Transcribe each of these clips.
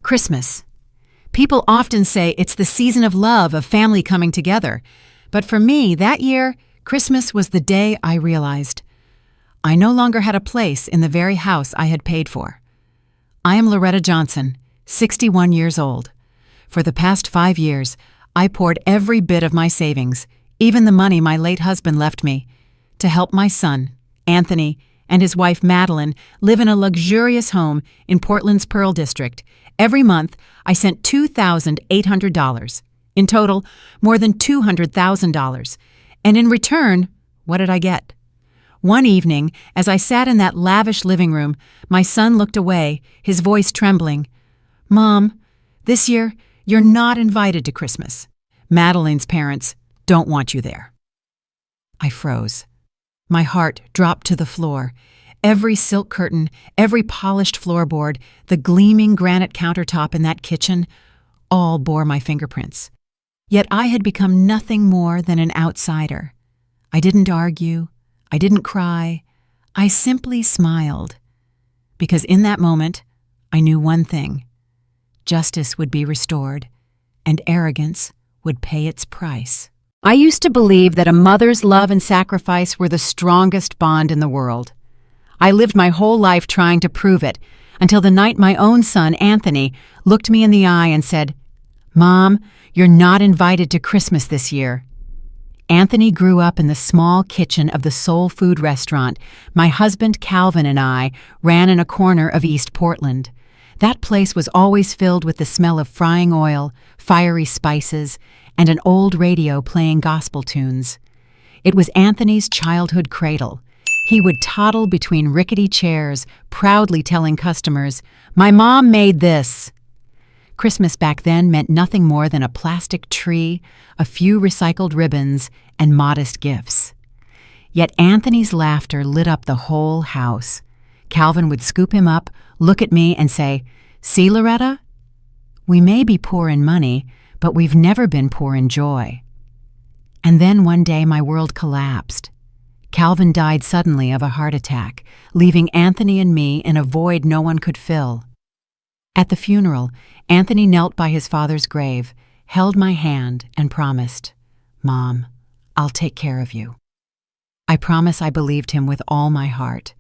Christmas. People often say it's the season of love, of family coming together. But for me, that year, Christmas was the day I realized I no longer had a place in the very house I had paid for. I am Loretta Johnson, 61 years old. For the past 5 years, I poured every bit of my savings, even the money my late husband left me, to help my son, Anthony, and his wife Madeline live in a luxurious home in Portland's Pearl District. Every month, I sent $2,800. In total, more than $200,000. And in return, what did I get? One evening, as I sat in that lavish living room, my son looked away, his voice trembling. "Mom, this year, you're not invited to Christmas. Madeline's parents don't want you there." I froze. My heart dropped to the floor. Every silk curtain, every polished floorboard, the gleaming granite countertop in that kitchen, all bore my fingerprints. Yet I had become nothing more than an outsider. I didn't argue. I didn't cry. I simply smiled. Because in that moment, I knew one thing. Justice would be restored, and arrogance would pay its price. I used to believe that a mother's love and sacrifice were the strongest bond in the world. I lived my whole life trying to prove it, until the night my own son, Anthony, looked me in the eye and said, "Mom, you're not invited to Christmas this year." Anthony grew up in the small kitchen of the soul food restaurant my husband Calvin and I ran in a corner of East Portland. That place was always filled with the smell of frying oil, fiery spices, and an old radio playing gospel tunes. It was Anthony's childhood cradle. He would toddle between rickety chairs, proudly telling customers, "My mom made this." Christmas back then meant nothing more than a plastic tree, a few recycled ribbons, and modest gifts. Yet Anthony's laughter lit up the whole house. Calvin would scoop him up, look at me, and say, "See, Loretta? We may be poor in money, but we've never been poor in joy." And then one day my world collapsed. Calvin died suddenly of a heart attack, leaving Anthony and me in a void no one could fill. At the funeral, Anthony knelt by his father's grave, held my hand, and promised, "Mom, I'll take care of you." I promise I believed him with all my heart.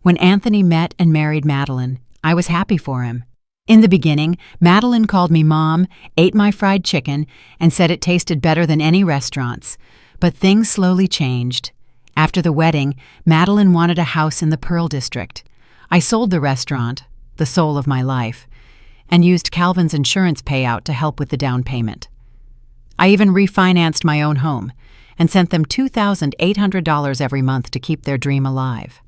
When Anthony met and married Madeline, I was happy for him. In the beginning, Madeline called me Mom, ate my fried chicken, and said it tasted better than any restaurants. But things slowly changed. After the wedding, Madeline wanted a house in the Pearl District. I sold the restaurant, the soul of my life, and used Calvin's insurance payout to help with the down payment. I even refinanced my own home and sent them $2,800 every month to keep their dream alive.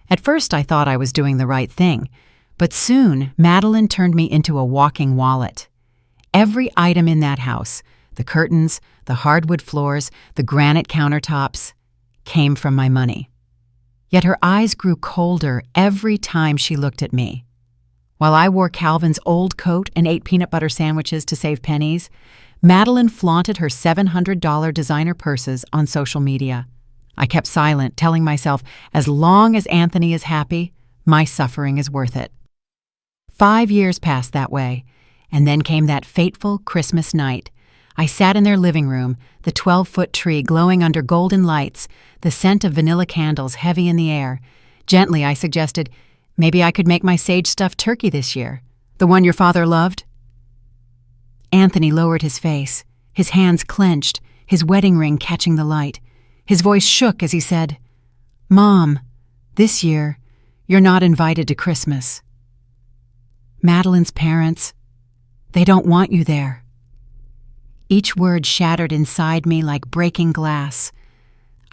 At first, I thought I was doing the right thing, but soon Madeline turned me into a walking wallet. Every item in that house, the curtains, the hardwood floors, the granite countertops, came from my money. Yet her eyes grew colder every time she looked at me. While I wore Calvin's old coat and ate peanut butter sandwiches to save pennies, Madeline flaunted her $700 designer purses on social media. I kept silent, telling myself, as long as Anthony is happy, my suffering is worth it. 5 years passed that way, and then came that fateful Christmas night. I sat in their living room, the 12-foot tree glowing under golden lights, the scent of vanilla candles heavy in the air. Gently, I suggested, "Maybe I could make my sage-stuffed turkey this year, the one your father loved." Anthony lowered his face, his hands clenched, his wedding ring catching the light. His voice shook as he said, "Mom, this year, you're not invited to Christmas. Madeline's parents, they don't want you there." Each word shattered inside me like breaking glass.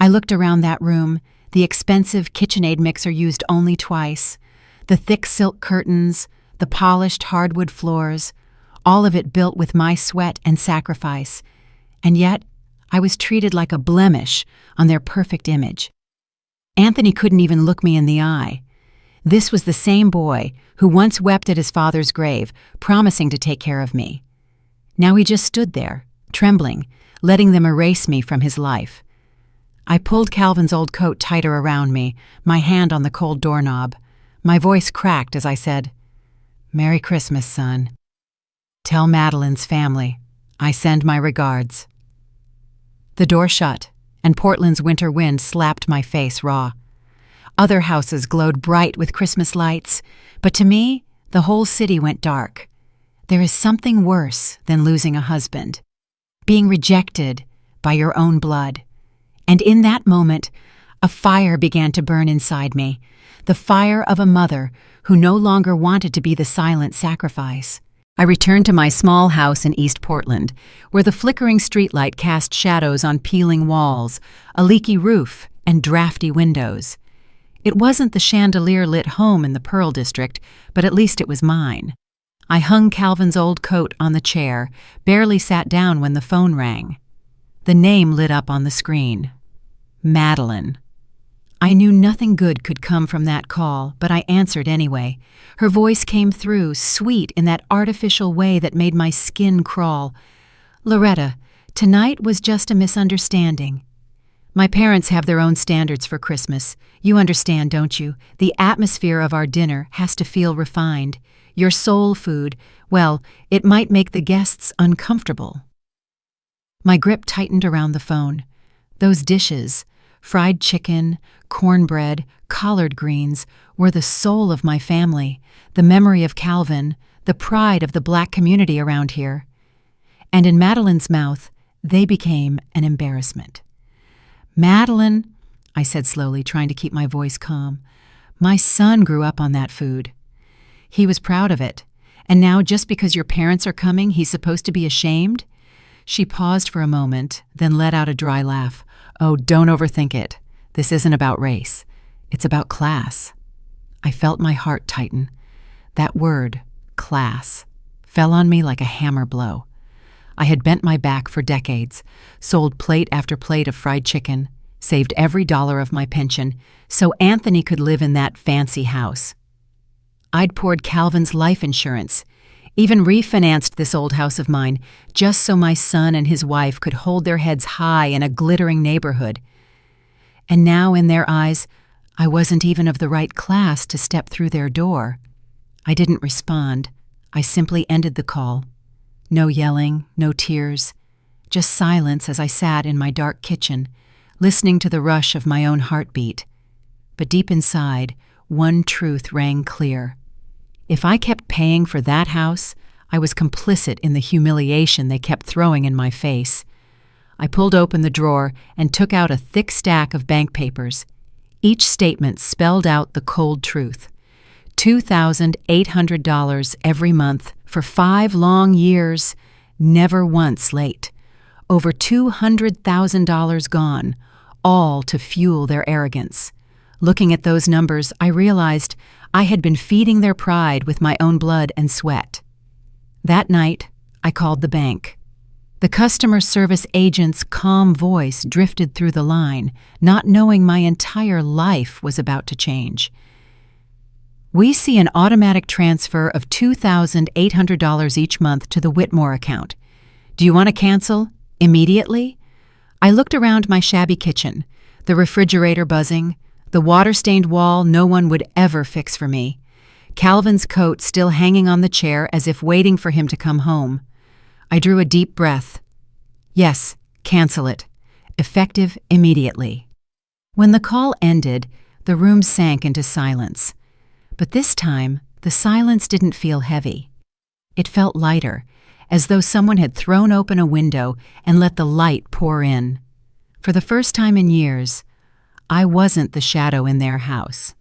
I looked around that room, the expensive KitchenAid mixer used only twice, the thick silk curtains, the polished hardwood floors, all of it built with my sweat and sacrifice, and yet I was treated like a blemish on their perfect image. Anthony couldn't even look me in the eye. This was the same boy who once wept at his father's grave, promising to take care of me. Now he just stood there, trembling, letting them erase me from his life. I pulled Calvin's old coat tighter around me, my hand on the cold doorknob. My voice cracked as I said, Merry Christmas, son. Tell Madeline's family I send my regards." The door shut, and Portland's winter wind slapped my face raw. Other houses glowed bright with Christmas lights, but to me, the whole city went dark. There is something worse than losing a husband, being rejected by your own blood. And in that moment, a fire began to burn inside me, the fire of a mother who no longer wanted to be the silent sacrifice. I returned to my small house in East Portland, where the flickering streetlight cast shadows on peeling walls, a leaky roof, and drafty windows. It wasn't the chandelier-lit home in the Pearl District, but at least it was mine. I hung Calvin's old coat on the chair, barely sat down when the phone rang. The name lit up on the screen. Madeline. I knew nothing good could come from that call, but I answered anyway. Her voice came through, sweet in that artificial way that made my skin crawl. "Loretta, tonight was just a misunderstanding. My parents have their own standards for Christmas. You understand, don't you? The atmosphere of our dinner has to feel refined. Your soul food, well, it might make the guests uncomfortable." My grip tightened around the phone. Those dishes, fried chicken, cornbread, collard greens, were the soul of my family, the memory of Calvin, the pride of the Black community around here. And in Madeline's mouth, they became an embarrassment. "Madeline," I said slowly, trying to keep my voice calm, "my son grew up on that food. He was proud of it. And now just because your parents are coming, he's supposed to be ashamed?" She paused for a moment, then let out a dry laugh. "Oh, don't overthink it. This isn't about race. It's about class." I felt my heart tighten. That word, class, fell on me like a hammer blow. I had bent my back for decades, sold plate after plate of fried chicken, saved every dollar of my pension so Anthony could live in that fancy house. I'd poured Calvin's life insurance, even refinanced this old house of mine just so my son and his wife could hold their heads high in a glittering neighborhood. And now in their eyes, I wasn't even of the right class to step through their door. I didn't respond. I simply ended the call. No yelling, no tears, just silence as I sat in my dark kitchen, listening to the rush of my own heartbeat. But deep inside, one truth rang clear. If I kept paying for that house, I was complicit in the humiliation they kept throwing in my face. I pulled open the drawer and took out a thick stack of bank papers. Each statement spelled out the cold truth. $2,800 every month for 5 long years, never once late. Over $200,000 gone, all to fuel their arrogance. Looking at those numbers, I realized I had been feeding their pride with my own blood and sweat. That night, I called the bank. The customer service agent's calm voice drifted through the line, not knowing my entire life was about to change. "We see an automatic transfer of $2,800 each month to the Whitmore account. Do you want to cancel immediately?" I looked around my shabby kitchen, the refrigerator buzzing, the water-stained wall no one would ever fix for me, Calvin's coat still hanging on the chair as if waiting for him to come home. I drew a deep breath. Yes, cancel it. Effective immediately. When the call ended, the room sank into silence. But this time, the silence didn't feel heavy. It felt lighter, as though someone had thrown open a window and let the light pour in. For the first time in years, I wasn't the shadow in their house.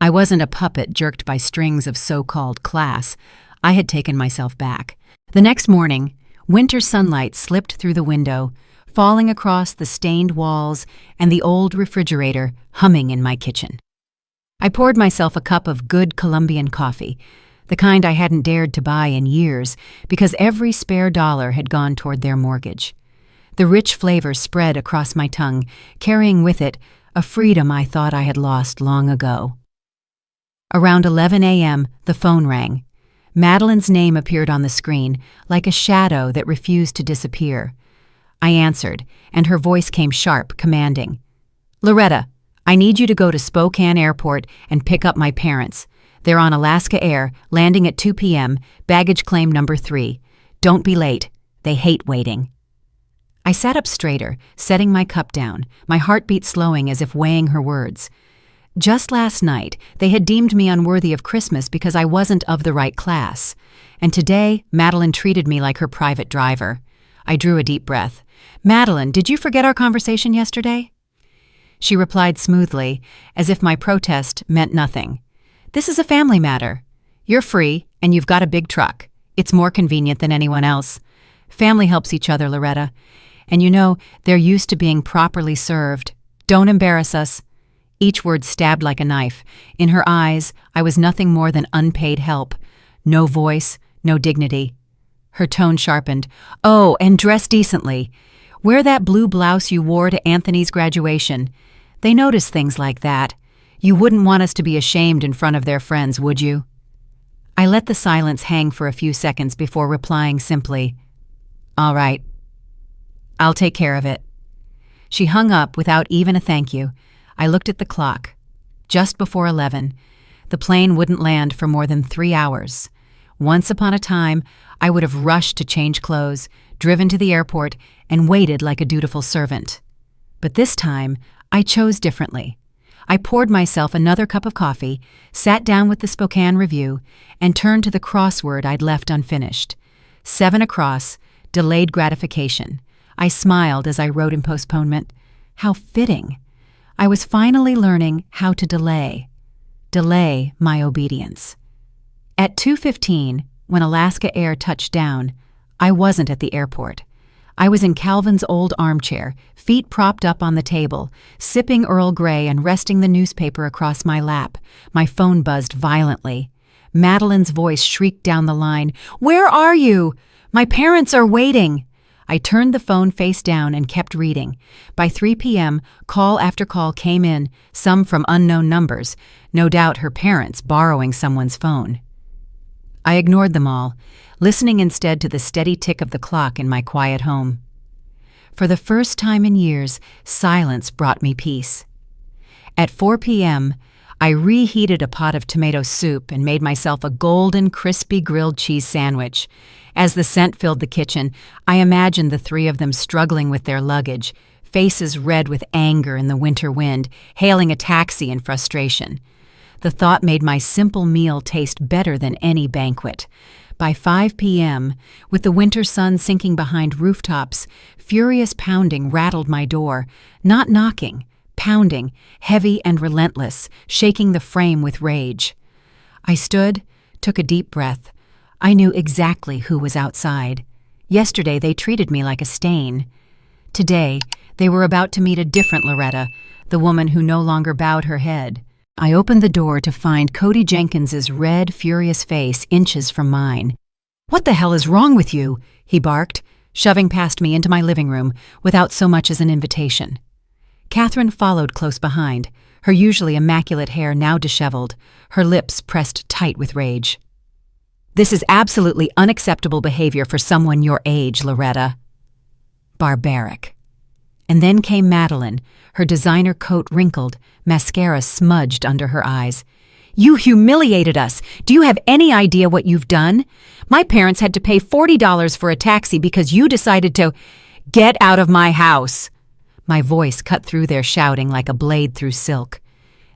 I wasn't a puppet jerked by strings of so-called class. I had taken myself back. The next morning, winter sunlight slipped through the window, falling across the stained walls and the old refrigerator humming in my kitchen. I poured myself a cup of good Colombian coffee, the kind I hadn't dared to buy in years because every spare dollar had gone toward their mortgage. The rich flavor spread across my tongue, carrying with it a freedom I thought I had lost long ago. Around 11 a.m., the phone rang. Madeline's name appeared on the screen, like a shadow that refused to disappear. I answered, and her voice came sharp, commanding. "Loretta, I need you to go to Spokane Airport and pick up my parents. They're on Alaska Air, landing at 2 p.m., baggage claim number 3. Don't be late. They hate waiting. I sat up straighter, setting my cup down, my heartbeat slowing as if weighing her words. Just last night, they had deemed me unworthy of Christmas because I wasn't of the right class. And today, Madeline treated me like her private driver. I drew a deep breath. "Madeline, did you forget our conversation yesterday?" She replied smoothly, as if my protest meant nothing. "This is a family matter. You're free, and you've got a big truck. It's more convenient than anyone else. Family helps each other, Loretta. And you know, they're used to being properly served. Don't embarrass us." Each word stabbed like a knife. In her eyes, I was nothing more than unpaid help. No voice, no dignity. Her tone sharpened. "Oh, and dress decently. Wear that blue blouse you wore to Anthony's graduation. They notice things like that. You wouldn't want us to be ashamed in front of their friends, would you?" I let the silence hang for a few seconds before replying simply, "All right. I'll take care of it." She hung up without even a thank you. I looked at the clock. Just before 11. The plane wouldn't land for more than 3 hours. Once upon a time, I would have rushed to change clothes, driven to the airport, and waited like a dutiful servant. But this time, I chose differently. I poured myself another cup of coffee, sat down with the Spokane Review, and turned to the crossword I'd left unfinished. 7 across, delayed gratification. I smiled as I wrote in postponement. How fitting. I was finally learning how to delay. Delay my obedience. At 2:15, when Alaska Air touched down, I wasn't at the airport. I was in Calvin's old armchair, feet propped up on the table, sipping Earl Grey and resting the newspaper across my lap. My phone buzzed violently. Madeline's voice shrieked down the line, "Where are you? My parents are waiting." I turned the phone face down and kept reading. By 3 p.m., call after call came in, some from unknown numbers, no doubt her parents borrowing someone's phone. I ignored them all, listening instead to the steady tick of the clock in my quiet home. For the first time in years, silence brought me peace. At 4 p.m., I reheated a pot of tomato soup and made myself a golden, crispy grilled cheese sandwich. As the scent filled the kitchen, I imagined the 3 of them struggling with their luggage, faces red with anger in the winter wind, hailing a taxi in frustration. The thought made my simple meal taste better than any banquet. By 5 p.m., with the winter sun sinking behind rooftops, furious pounding rattled my door, not knocking, pounding, heavy and relentless, shaking the frame with rage. I stood, took a deep breath. I knew exactly who was outside. Yesterday they treated me like a stain. Today, they were about to meet a different Loretta, the woman who no longer bowed her head. I opened the door to find Cody Jenkins's red, furious face inches from mine. "What the hell is wrong with you?" he barked, shoving past me into my living room without so much as an invitation. Catherine followed close behind, her usually immaculate hair now disheveled, her lips pressed tight with rage. "This is absolutely unacceptable behavior for someone your age, Loretta." Barbaric. And then came Madeline, her designer coat wrinkled, mascara smudged under her eyes. "You humiliated us! Do you have any idea what you've done? My parents had to pay $40 for a taxi because you decided to— Get out of my house!" My voice cut through their shouting like a blade through silk.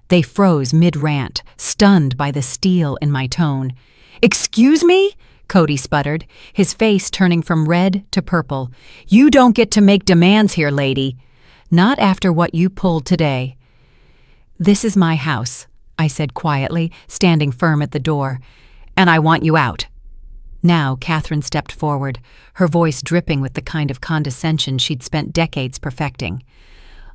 They froze mid-rant, stunned by the steel in my tone. "Excuse me?" Cody sputtered, his face turning from red to purple. "You don't get to make demands here, lady. Not after what you pulled today." "This is my house," I said quietly, standing firm at the door, "and I want you out." Now Catherine stepped forward, her voice dripping with the kind of condescension she'd spent decades perfecting.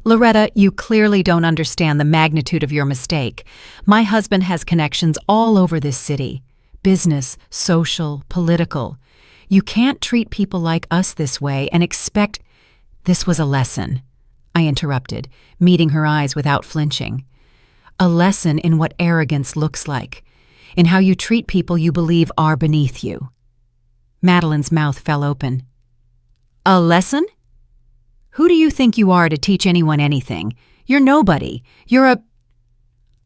"Loretta, you clearly don't understand the magnitude of your mistake. My husband has connections all over this city. Business, social, political. You can't treat people like us this way and expect—" "This was a lesson," I interrupted, meeting her eyes without flinching. "A lesson in what arrogance looks like, in how you treat people you believe are beneath you." Madeline's mouth fell open. "A lesson? Who do you think you are to teach anyone anything? You're nobody. You're a—"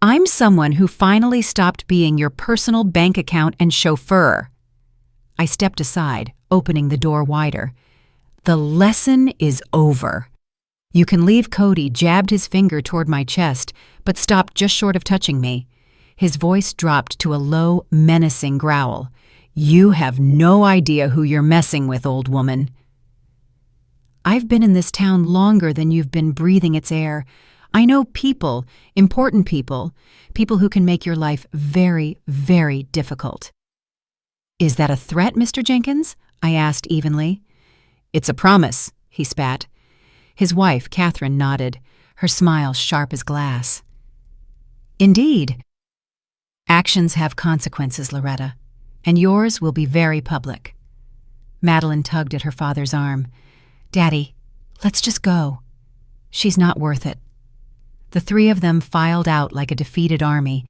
I'm someone who finally stopped being your personal bank account and chauffeur. I stepped aside, opening the door wider. The lesson is over. You can leave. Cody jabbed his finger toward my chest, but stopped just short of touching me. His voice dropped to a low, menacing growl. You have no idea who you're messing with, old woman. I've been in this town longer than you've been breathing its air. I know people, important people, people who can make your life very, very difficult. Is that a threat, Mr. Jenkins? I asked evenly. It's a promise, he spat. His wife, Catherine, nodded, her smile sharp as glass. Indeed. Actions have consequences, Loretta, and yours will be very public. Madeline tugged at her father's arm. Daddy, let's just go. She's not worth it. The three of them filed out like a defeated army,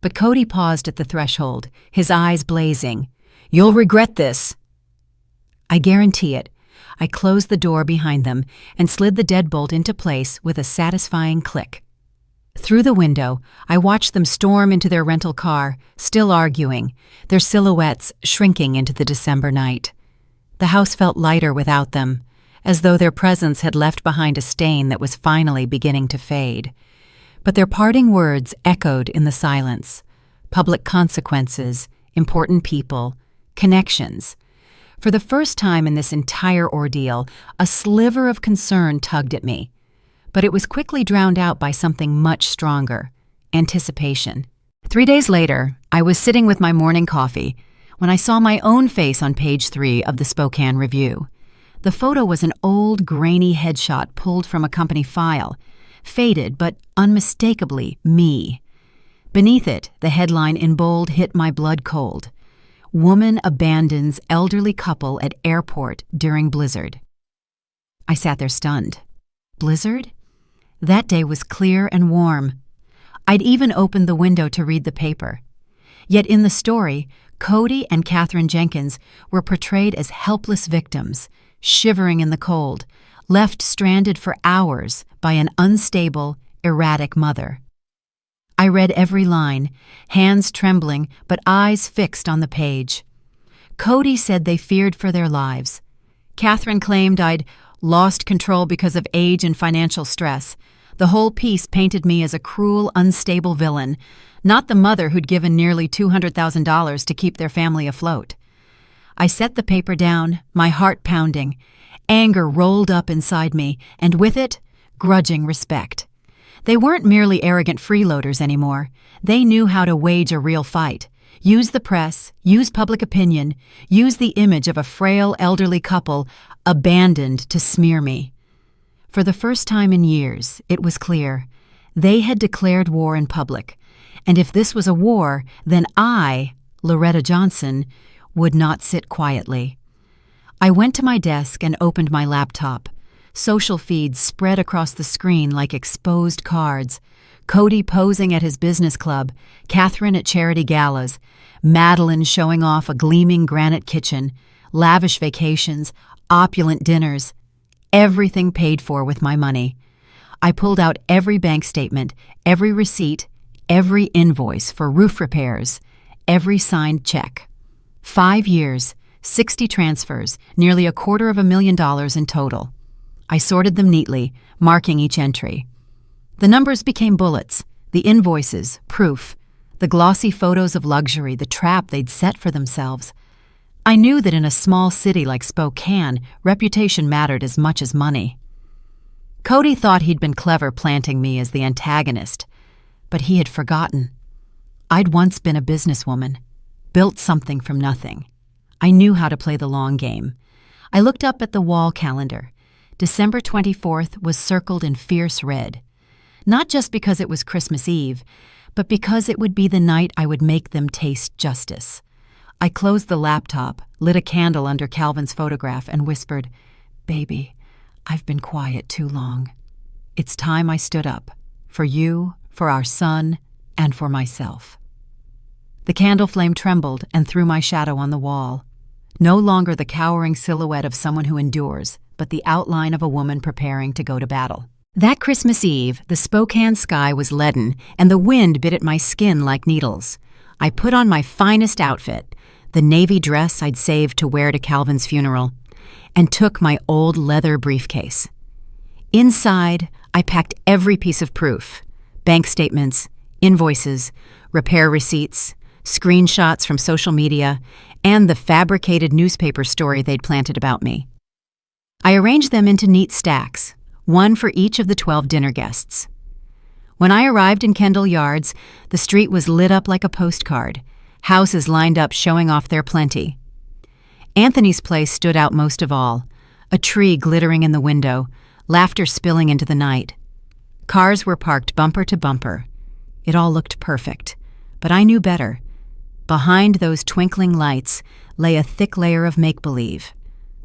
but Cody paused at the threshold, his eyes blazing. You'll regret this. I guarantee it. I closed the door behind them and slid the deadbolt into place with a satisfying click. Through the window, I watched them storm into their rental car, still arguing, their silhouettes shrinking into the December night. The house felt lighter without them, as though their presence had left behind a stain that was finally beginning to fade. But their parting words echoed in the silence. Public consequences, important people, connections. For the first time in this entire ordeal, a sliver of concern tugged at me. But it was quickly drowned out by something much stronger, anticipation. 3 days later, I was sitting with my morning coffee when I saw my own face on page 3 of the Spokane Review. The photo was an old, grainy headshot pulled from a company file, faded but unmistakably me. Beneath it, the headline in bold hit my blood cold. Woman abandons elderly couple at airport during blizzard. I sat there stunned. Blizzard? That day was clear and warm. I'd even opened the window to read the paper. Yet in the story, Cody and Catherine Jenkins were portrayed as helpless victims, shivering in the cold, left stranded for hours by an unstable, erratic mother. I read every line, hands trembling but eyes fixed on the page. Cody said they feared for their lives. Catherine claimed I'd lost control because of age and financial stress. The whole piece painted me as a cruel, unstable villain, not the mother who'd given nearly $200,000 to keep their family afloat. I set the paper down, my heart pounding. Anger rolled up inside me, and with it, grudging respect. They weren't merely arrogant freeloaders anymore. They knew how to wage a real fight, use the press, use public opinion, use the image of a frail elderly couple abandoned to smear me. For the first time in years, it was clear. They had declared war in public, and if this was a war, then I, Loretta Johnson, would not sit quietly. I went to my desk and opened my laptop. Social feeds spread across the screen like exposed cards. Cody posing at his business club, Catherine at charity galas, Madeline showing off a gleaming granite kitchen, lavish vacations, opulent dinners, everything paid for with my money. I pulled out every bank statement, every receipt, every invoice for roof repairs, every signed check. 5 years, 60 transfers, nearly $250,000 in total. I sorted them neatly, marking each entry. The numbers became bullets, the invoices, proof, the glossy photos of luxury, the trap they'd set for themselves. I knew that in a small city like Spokane, reputation mattered as much as money. Cody thought he'd been clever planting me as the antagonist, but he had forgotten. I'd once been a businesswoman, built something from nothing. I knew how to play the long game. I looked up at the wall calendar. December 24th was circled in fierce red. Not just because it was Christmas Eve, but because it would be the night I would make them taste justice. I closed the laptop, lit a candle under Calvin's photograph, and whispered, "Baby, I've been quiet too long. It's time I stood up. For you, for our son, and for myself." The candle flame trembled and threw my shadow on the wall. No longer the cowering silhouette of someone who endures, but the outline of a woman preparing to go to battle. That Christmas Eve, the Spokane sky was leaden and the wind bit at my skin like needles. I put on my finest outfit, the navy dress I'd saved to wear to Calvin's funeral, and took my old leather briefcase. Inside, I packed every piece of proof: bank statements, invoices, repair receipts, screenshots from social media, and the fabricated newspaper story they'd planted about me. I arranged them into neat stacks, one for each of the 12 dinner guests. When I arrived in Kendall Yards, the street was lit up like a postcard, houses lined up showing off their plenty. Anthony's place stood out most of all, a tree glittering in the window, laughter spilling into the night. Cars were parked bumper to bumper. It all looked perfect, but I knew better. Behind those twinkling lights lay a thick layer of make-believe.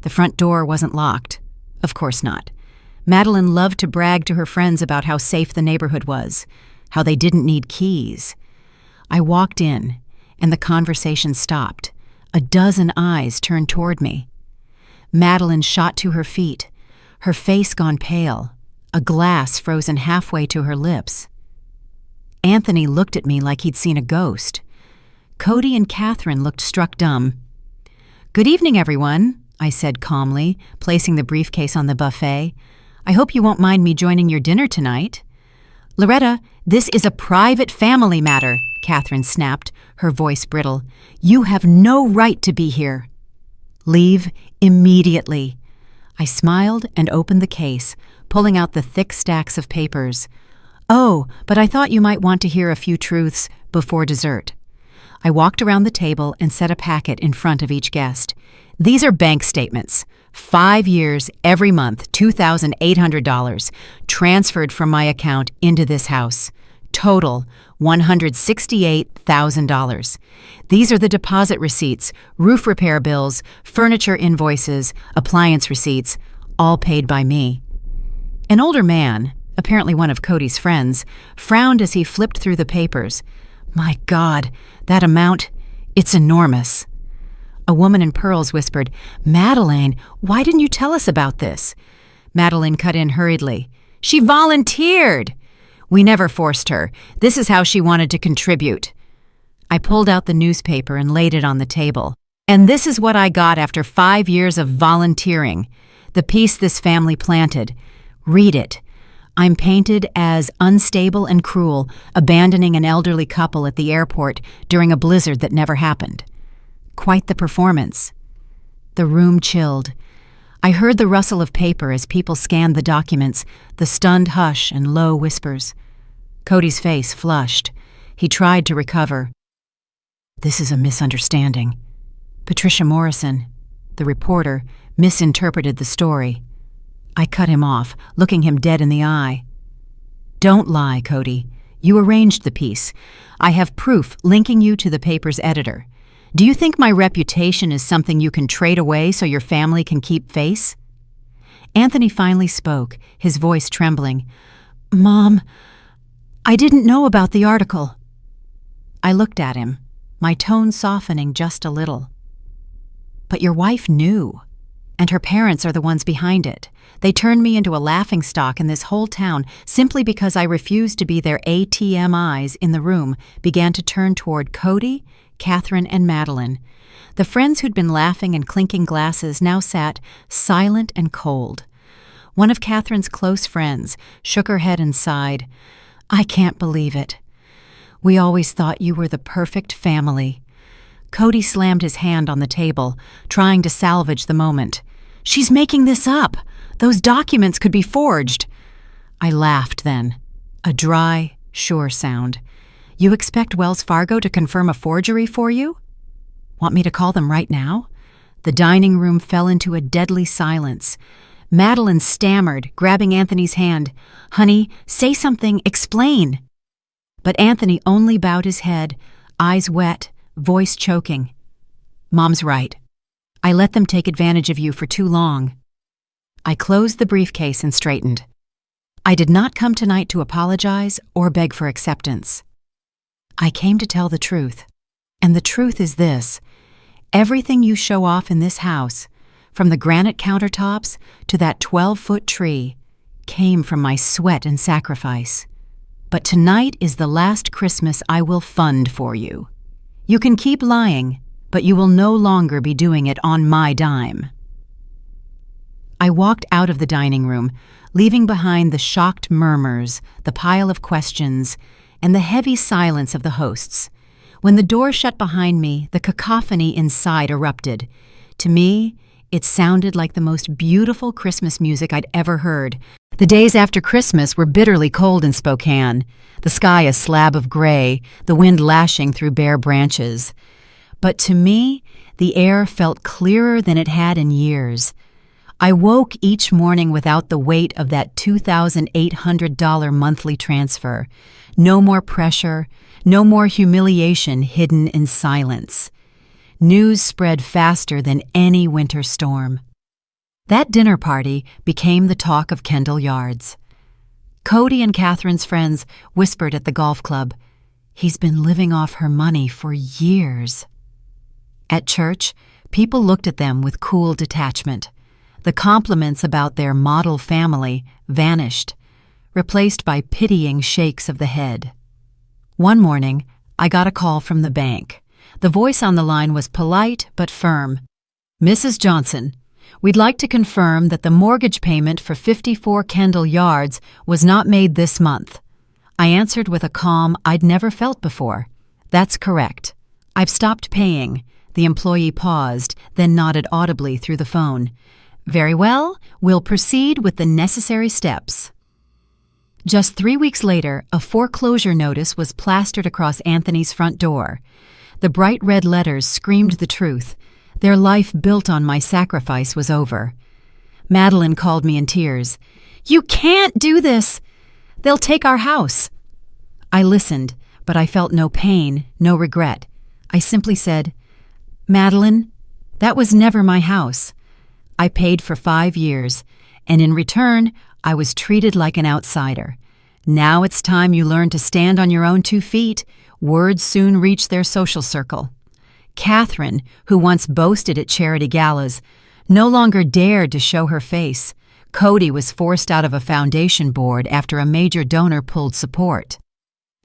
The front door wasn't locked. Of course not. Madeline loved to brag to her friends about how safe the neighborhood was, how they didn't need keys. I walked in, and the conversation stopped. A dozen eyes turned toward me. Madeline shot to her feet, her face gone pale, a glass frozen halfway to her lips. Anthony looked at me like he'd seen a ghost. Cody and Catherine looked struck dumb. "Good evening, everyone," I said calmly, placing the briefcase on the buffet. "I hope you won't mind me joining your dinner tonight." "Loretta, this is a private family matter," Catherine snapped, her voice brittle. "You have no right to be here." "Leave immediately." I smiled and opened the case, pulling out the thick stacks of papers. "Oh, but I thought you might want to hear a few truths before dessert." I walked around the table and set a packet in front of each guest. "These are bank statements. 5 years, every month, $2,800, transferred from my account into this house. Total, $168,000. These are the deposit receipts, roof repair bills, furniture invoices, appliance receipts, all paid by me." An older man, apparently one of Cody's friends, frowned as he flipped through the papers. "My God, that amount, it's enormous." A woman in pearls whispered, "Madeline, why didn't you tell us about this?" Madeline cut in hurriedly. "She volunteered!" "We never forced her. This is how she wanted to contribute." I pulled out the newspaper and laid it on the table. "And this is what I got after 5 years of volunteering. The piece this family planted. Read it. I'm painted as unstable and cruel, abandoning an elderly couple at the airport during a blizzard that never happened. Quite the performance." The room chilled. I heard the rustle of paper as people scanned the documents, the stunned hush and low whispers. Cody's face flushed. He tried to recover. "This is a misunderstanding. Patricia Morrison, the reporter, misinterpreted the story." I cut him off, looking him dead in the eye. "Don't lie, Cody. You arranged the piece. I have proof linking you to the paper's editor. Do you think my reputation is something you can trade away so your family can keep face?" Anthony finally spoke, his voice trembling. "Mom, I didn't know about the article." I looked at him, my tone softening just a little. "But your wife knew, and her parents are the ones behind it. They turned me into a laughingstock in this whole town simply because I refused to be their ATM eyes in the room began to turn toward Cody, Catherine, and Madeline. The friends who'd been laughing and clinking glasses now sat silent and cold. One of Catherine's close friends shook her head and sighed. "I can't believe it. We always thought you were the perfect family." Cody slammed his hand on the table, trying to salvage the moment. "She's making this up. Those documents could be forged." I laughed then, a dry, sure sound. "You expect Wells Fargo to confirm a forgery for you? Want me to call them right now?" The dining room fell into a deadly silence. Madeline stammered, grabbing Anthony's hand. "Honey, say something, explain." But Anthony only bowed his head, eyes wet, voice choking. "Mom's right. I let them take advantage of you for too long." I closed the briefcase and straightened. I did not come tonight to apologize or beg for acceptance. I came to tell the truth. And the truth is this: everything you show off in this house, from the granite countertops to that 12-foot tree, came from my sweat and sacrifice. But tonight is the last Christmas I will fund for you. You can keep lying, but you will no longer be doing it on my dime." I walked out of the dining room, leaving behind the shocked murmurs, the pile of questions, and the heavy silence of the hosts. When the door shut behind me, the cacophony inside erupted. To me, it sounded like the most beautiful Christmas music I'd ever heard. The days after Christmas were bitterly cold in Spokane, the sky a slab of gray, the wind lashing through bare branches. But to me, the air felt clearer than it had in years. I woke each morning without the weight of that $2,800 monthly transfer. No more pressure, no more humiliation hidden in silence. News spread faster than any winter storm. That dinner party became the talk of Kendall Yards. Cody and Catherine's friends whispered at the golf club, "He's been living off her money for years." At church, people looked at them with cool detachment. The compliments about their model family vanished, replaced by pitying shakes of the head. One morning, I got a call from the bank. The voice on the line was polite but firm. "Mrs. Johnson, we'd like to confirm that the mortgage payment for 54 Kendall Yards was not made this month." I answered with a calm I'd never felt before. "That's correct. I've stopped paying." The employee paused, then nodded audibly through the phone. "Very well, we'll proceed with the necessary steps." Just 3 weeks later, a foreclosure notice was plastered across Anthony's front door. The bright red letters screamed the truth. Their life built on my sacrifice was over. Madeline called me in tears. "You can't do this! They'll take our house." I listened, but I felt no pain, no regret. I simply said, "Madeline, that was never my house. I paid for 5 years, and in return, I was treated like an outsider. Now it's time you learn to stand on your own 2 feet. Words soon reach their social circle." Catherine, who once boasted at charity galas, no longer dared to show her face. Cody was forced out of a foundation board after a major donor pulled support.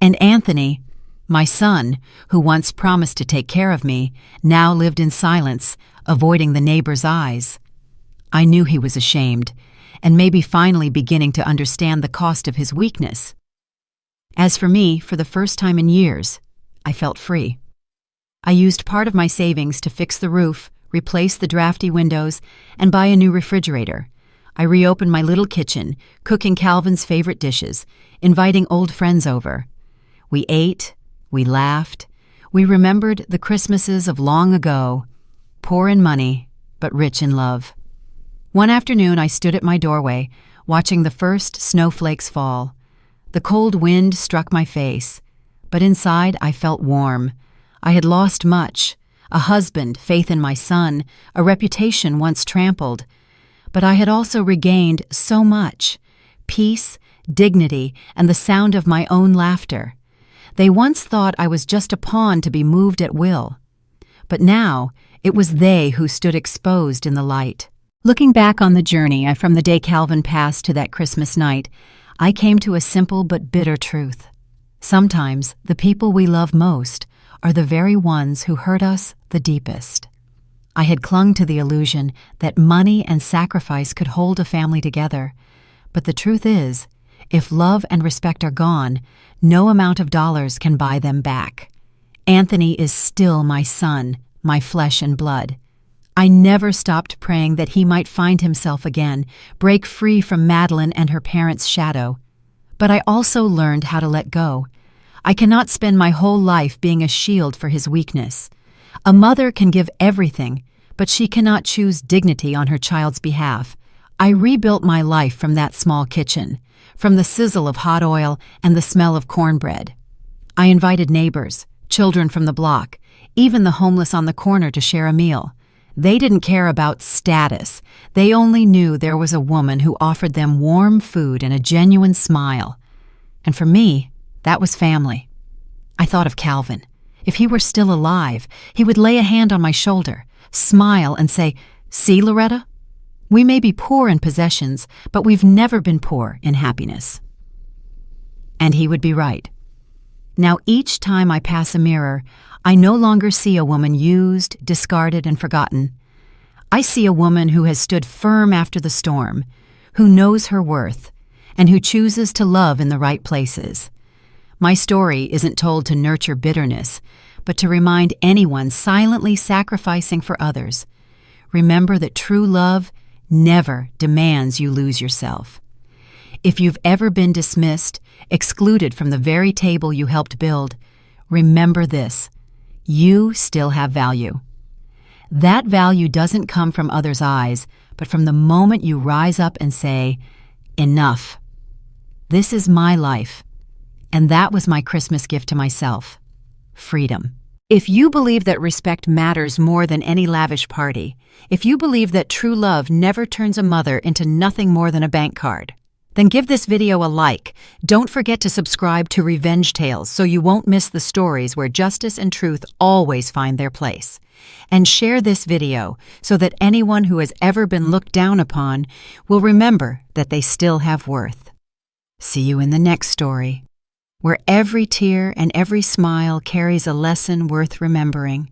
And Anthony, my son, who once promised to take care of me, now lived in silence, avoiding the neighbors' eyes. I knew he was ashamed, and maybe finally beginning to understand the cost of his weakness. As for me, for the first time in years, I felt free. I used part of my savings to fix the roof, replace the drafty windows, and buy a new refrigerator. I reopened my little kitchen, cooking Calvin's favorite dishes, inviting old friends over. We ate, we laughed, we remembered the Christmases of long ago, poor in money, but rich in love. One afternoon I stood at my doorway, watching the first snowflakes fall. The cold wind struck my face, but inside I felt warm. I had lost much, a husband, faith in my son, a reputation once trampled. But I had also regained so much: peace, dignity, and the sound of my own laughter. They once thought I was just a pawn to be moved at will. But now it was they who stood exposed in the light. Looking back on the journey from the day Calvin passed to that Christmas night, I came to a simple but bitter truth. Sometimes the people we love most are the very ones who hurt us the deepest. I had clung to the illusion that money and sacrifice could hold a family together. But the truth is, if love and respect are gone, no amount of dollars can buy them back. Anthony is still my son, my flesh and blood. I never stopped praying that he might find himself again, break free from Madeline and her parents' shadow. But I also learned how to let go. I cannot spend my whole life being a shield for his weakness. A mother can give everything, but she cannot choose dignity on her child's behalf. I rebuilt my life from that small kitchen, from the sizzle of hot oil and the smell of cornbread. I invited neighbors, children from the block, even the homeless on the corner to share a meal. They didn't care about status. They only knew there was a woman who offered them warm food and a genuine smile. And for me, that was family. I thought of Calvin. If he were still alive, he would lay a hand on my shoulder, smile, and say, "See, Loretta? We may be poor in possessions, but we've never been poor in happiness." And he would be right. Now, each time I pass a mirror, I no longer see a woman used, discarded, and forgotten. I see a woman who has stood firm after the storm, who knows her worth, and who chooses to love in the right places. My story isn't told to nurture bitterness, but to remind anyone silently sacrificing for others. Remember that true love never demands you lose yourself. If you've ever been dismissed, excluded from the very table you helped build, remember this: you still have value. That value doesn't come from others' eyes, but from the moment you rise up and say, "Enough. This is my life." And that was my Christmas gift to myself: freedom. If you believe that respect matters more than any lavish party, if you believe that true love never turns a mother into nothing more than a bank card, then give this video a like. Don't forget to subscribe to Revenge Tales so you won't miss the stories where justice and truth always find their place. And share this video so that anyone who has ever been looked down upon will remember that they still have worth. See you in the next story, where every tear and every smile carries a lesson worth remembering.